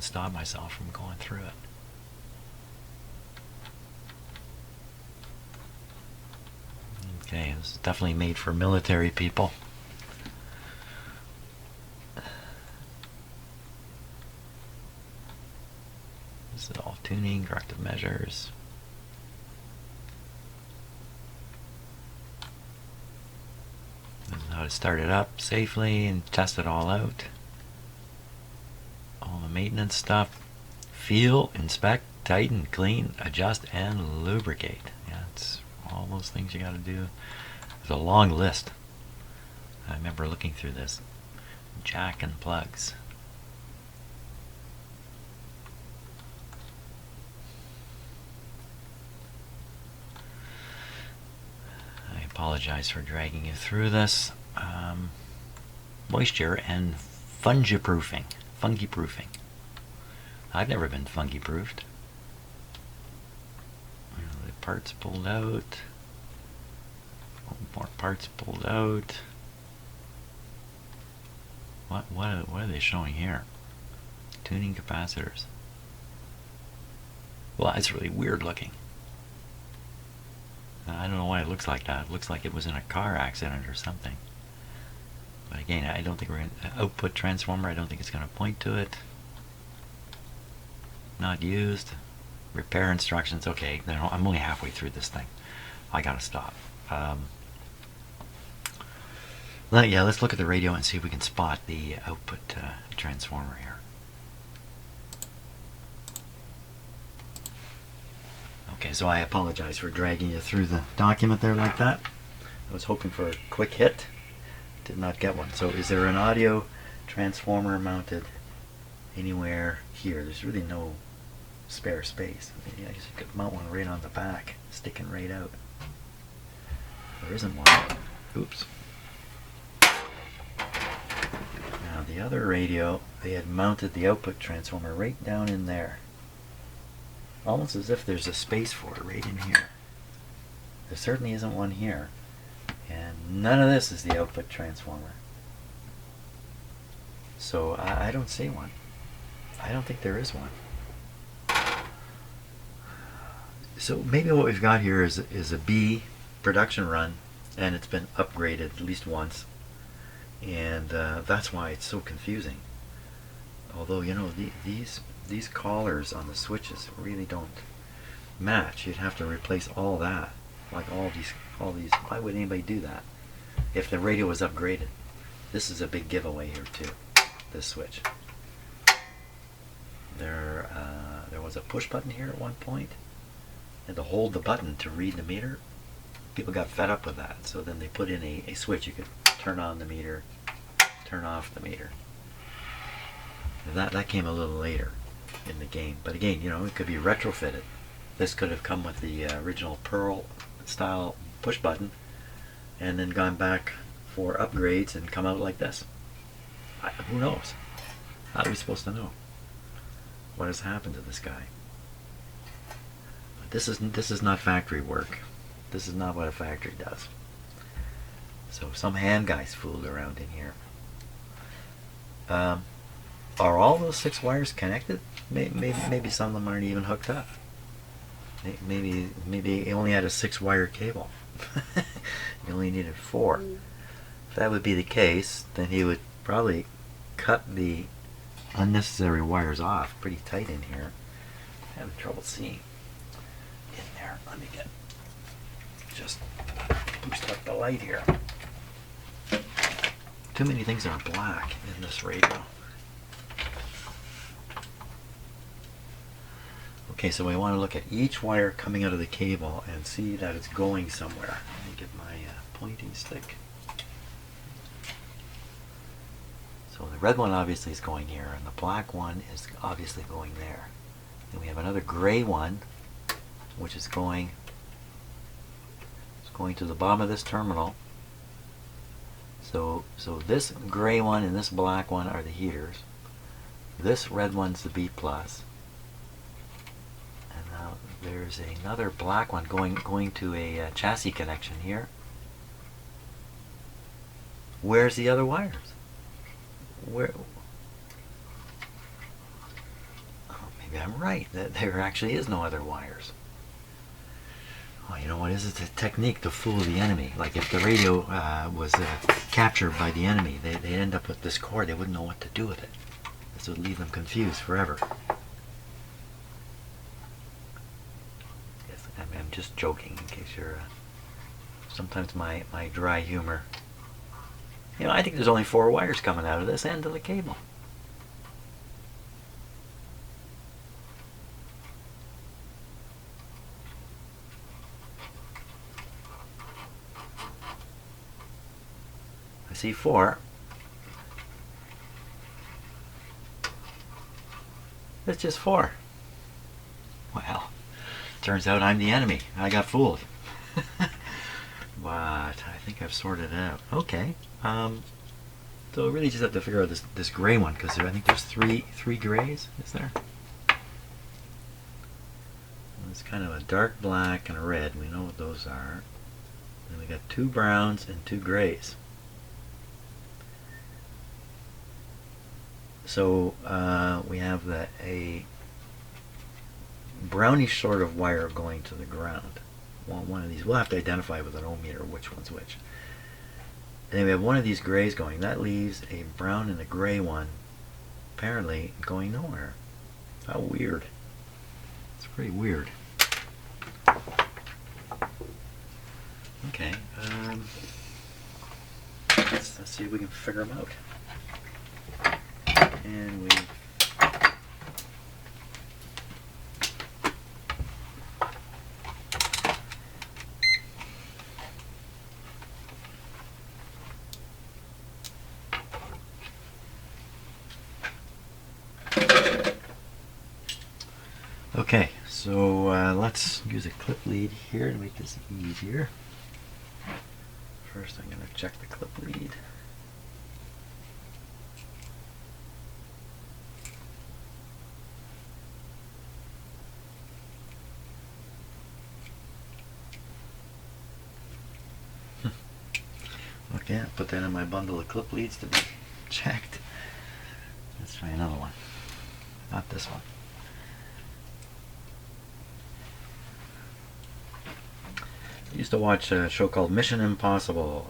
stop myself from going through it. Okay, this is definitely made for military people. This is all tuning, corrective measures. This is how to start it up safely and test it all out. All the maintenance stuff. Feel, inspect, tighten, clean, adjust, and lubricate. Yeah, it's all those things you got to do. There's a long list. I remember looking through this. Jack and plugs. I apologize for dragging you through this. Moisture and fungi proofing. I've never been fungi proofed. The parts pulled out. More parts pulled out. What are they showing here? Tuning capacitors. Well, it's really weird looking. I don't know why it looks like that. It looks like it was in a car accident or something. But again, I don't think we're going to output transformer. I don't think it's going to point to it. Not used. Repair instructions. Okay, I'm only halfway through this thing. I gotta stop. Yeah, let's look at the radio and see if we can spot the output transformer here. Okay, so I apologize for dragging you through the document there like that. I was hoping for a quick hit. Did not get one. So is there an audio transformer mounted anywhere here? There's really no spare space. Maybe I guess you could mount one right on the back, sticking right out. There isn't one. Oops. Now the other radio, they had mounted the output transformer right down in there. Almost as if there's a space for it right in here. There certainly isn't one here. And none of this is the output transformer. So I don't see one. I don't think there is one. So maybe what we've got here is a B production run, and it's been upgraded at least once. And that's why it's so confusing. Although, you know, these collars on the switches really don't match. You'd have to replace all that, like all these. Why would anybody do that if the radio was upgraded? This is a big giveaway here too. This switch. There was a push button here at one point, and to hold the button to read the meter. People got fed up with that, so then they put in a switch. You could turn on the meter, turn off the meter. That came a little later in the game, but again, you know, it could be retrofitted. This could have come with the original Pearl style push button and then gone back for upgrades and come out like this. Who knows? How are we supposed to know what has happened to this guy? But this is not factory work. This is not what a factory does. So some hand guys fooled around in here. Are all those 6 wires connected? Maybe some of them aren't even hooked up. Maybe he only had a 6-wire cable. He only needed 4. If that would be the case, then he would probably cut the unnecessary wires off pretty tight in here. I'm having trouble seeing in there. Let me just boost up the light here. Too many things are black in this radio. Okay, so we want to look at each wire coming out of the cable and see that it's going somewhere. Let me get my pointing stick. So the red one obviously is going here, and the black one is obviously going there. Then we have another gray one, which is going to the bottom of this terminal. So this gray one and this black one are the heaters. This red one's the B plus. And now there's another black one going to a chassis connection here. Where's the other wires? Where? Oh, maybe I'm right. That there actually is no other wires. Oh, you know what is it? It's a technique to fool the enemy. Like if the radio was captured by the enemy, they'd end up with this cord. They wouldn't know what to do with it. This would leave them confused forever. Yes, I'm just joking in case you're... sometimes my dry humor... You know, I think there's only 4 wires coming out of this end of the cable. I see 4. It's just 4. Well, turns out I'm the enemy. I got fooled. But I think I've sorted it out. Okay. So we really just have to figure out this gray one, because I think there's three grays, is there? It's kind of a dark black and a red. We know what those are. Then we got 2 browns and 2 grays. So we have a brownish sort of wire going to the ground. One of these, we'll have to identify with an ohm meter which one's which. And then we have one of these grays going. That leaves a brown and a gray one apparently going nowhere. How weird. It's pretty weird. Okay. Let's see if we can figure them out. And we... Okay, so let's use a clip lead here to make this easier. First I'm going to check the clip lead. Okay, I'll put that in my bundle of clip leads to be checked. Let's try another one. Not this one. I used to watch a show called Mission Impossible.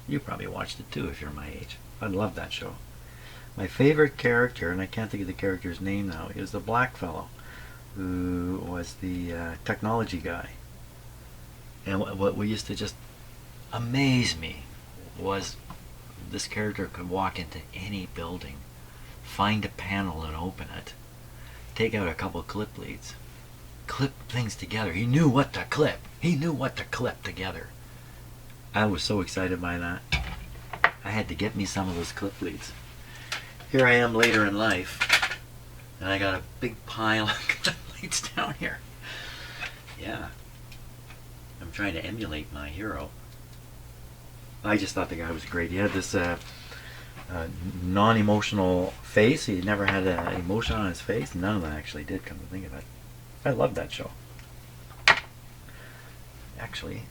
You probably watched it too if you're my age. I love that show. My favorite character, and I can't think of the character's name now, is the black fellow who was the technology guy. And what used to just amaze me was this character could walk into any building, find a panel and open it, take out a couple clip leads, clip things together. He knew what to clip. He knew what to clip together. I was so excited by that. I had to get me some of those clip leads. Here I am later in life, and I got a big pile of clip leads down here. Yeah. I'm trying to emulate my hero. I just thought the guy was great. He had this non-emotional face. He never had an emotion on his face. None of them actually did, come to think of it. I loved that show. Actually,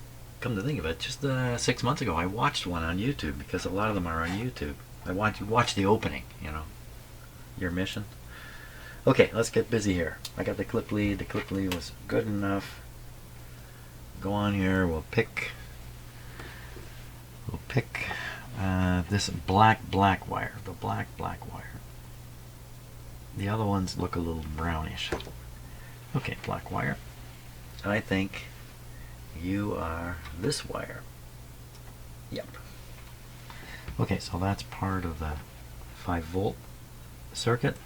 come to think of it, just 6 months ago I watched one on YouTube, because a lot of them are on YouTube. I watched the opening, you know. Your mission. Okay, let's get busy here. I got the clip lead. The clip lead was good enough. Go on here. We'll pick this black wire. The black wire. The other ones look a little brownish. Okay, black wire. I think you are this wire. Yep. Okay, so that's part of the 5-volt circuit.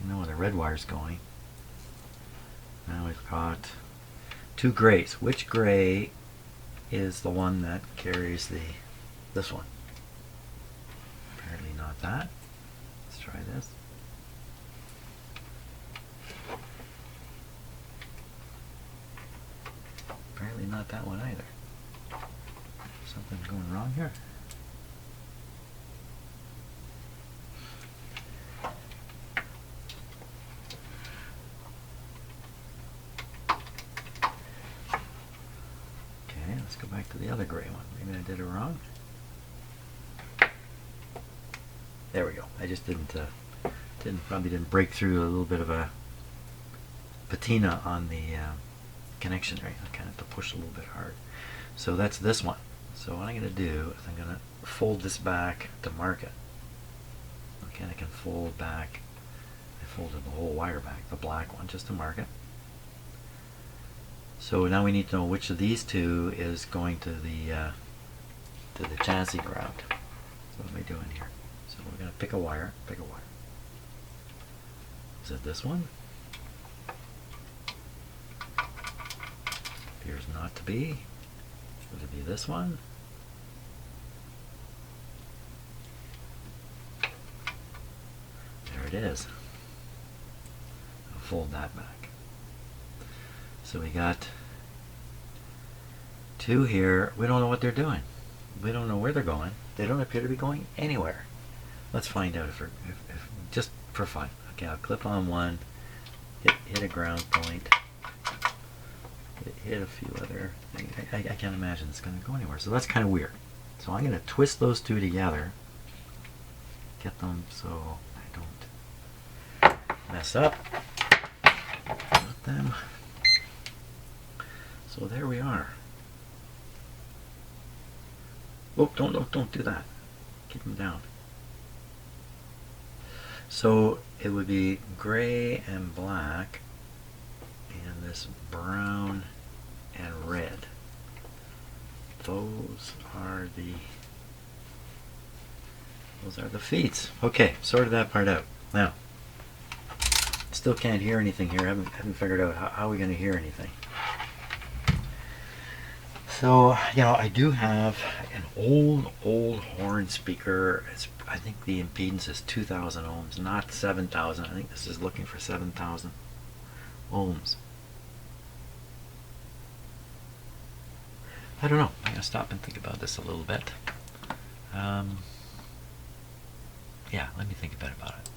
I know where the red wire's going. Now we've got two grays. Which gray is the one that carries this one? Apparently not that. Let's try this. Apparently not that one either. Something's going wrong here. Okay, let's go back to the other gray one. Maybe I did it wrong. There we go. I just probably didn't break through a little bit of a patina on the connection right. I kind of have to push a little bit hard. So that's this one. So what I'm going to do is I'm going to fold this back to mark it. Okay, I can fold back. I folded the whole wire back, the black one, just to mark it. So now we need to know which of these two is going to the chassis ground. So what am I doing here? So we're going to pick a wire. Pick a wire. Is it this one? Appears not to be. Would it be this one? There it is. I'll fold that back. So we got two here. We don't know what they're doing. We don't know where they're going. They don't appear to be going anywhere. Let's find out if just for fun. Okay, I'll clip on one, hit a ground point, hit a few other things. I can't imagine it's going to go anywhere. So that's kind of weird. So I'm going to twist those two together, get them so I don't mess up with them. So there we are. Oh, don't do that. Keep them down. So it would be gray and black and this brown and red. Those are the feeds. Okay, sorted that part out. Now, still can't hear anything here. Haven't figured out how we're going to hear anything. So, you know, I do have an old horn speaker. I think the impedance is 2,000 ohms, not 7,000. I think this is looking for 7,000 ohms. I don't know. I'm going to stop and think about this a little bit. Yeah, let me think a bit about it.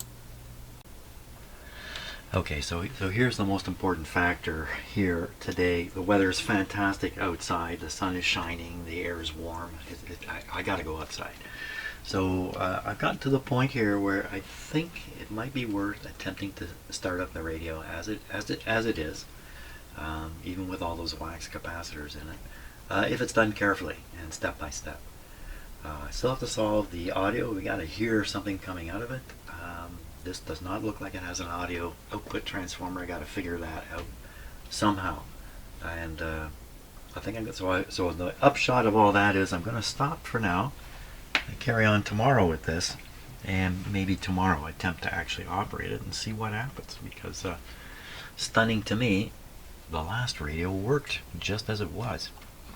Okay, so here's the most important factor here today. The weather is fantastic outside. The sun is shining. The air is warm. I got to go outside. So I've gotten to the point here where I think it might be worth attempting to start up the radio as it is, even with all those wax capacitors in it, if it's done carefully and step by step. I still have to solve the audio. We got to hear something coming out of it. This does not look like it has an audio output transformer. I got to figure that out somehow. And I think so the upshot of all that is I'm going to stop for now and carry on tomorrow with this, and maybe tomorrow attempt to actually operate it and see what happens, because stunning to me, the last radio worked just as it was.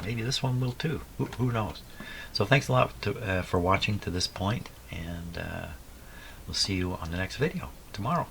Maybe this one will too. Who knows? So thanks a lot for watching to this point, and we'll see you on the next video tomorrow.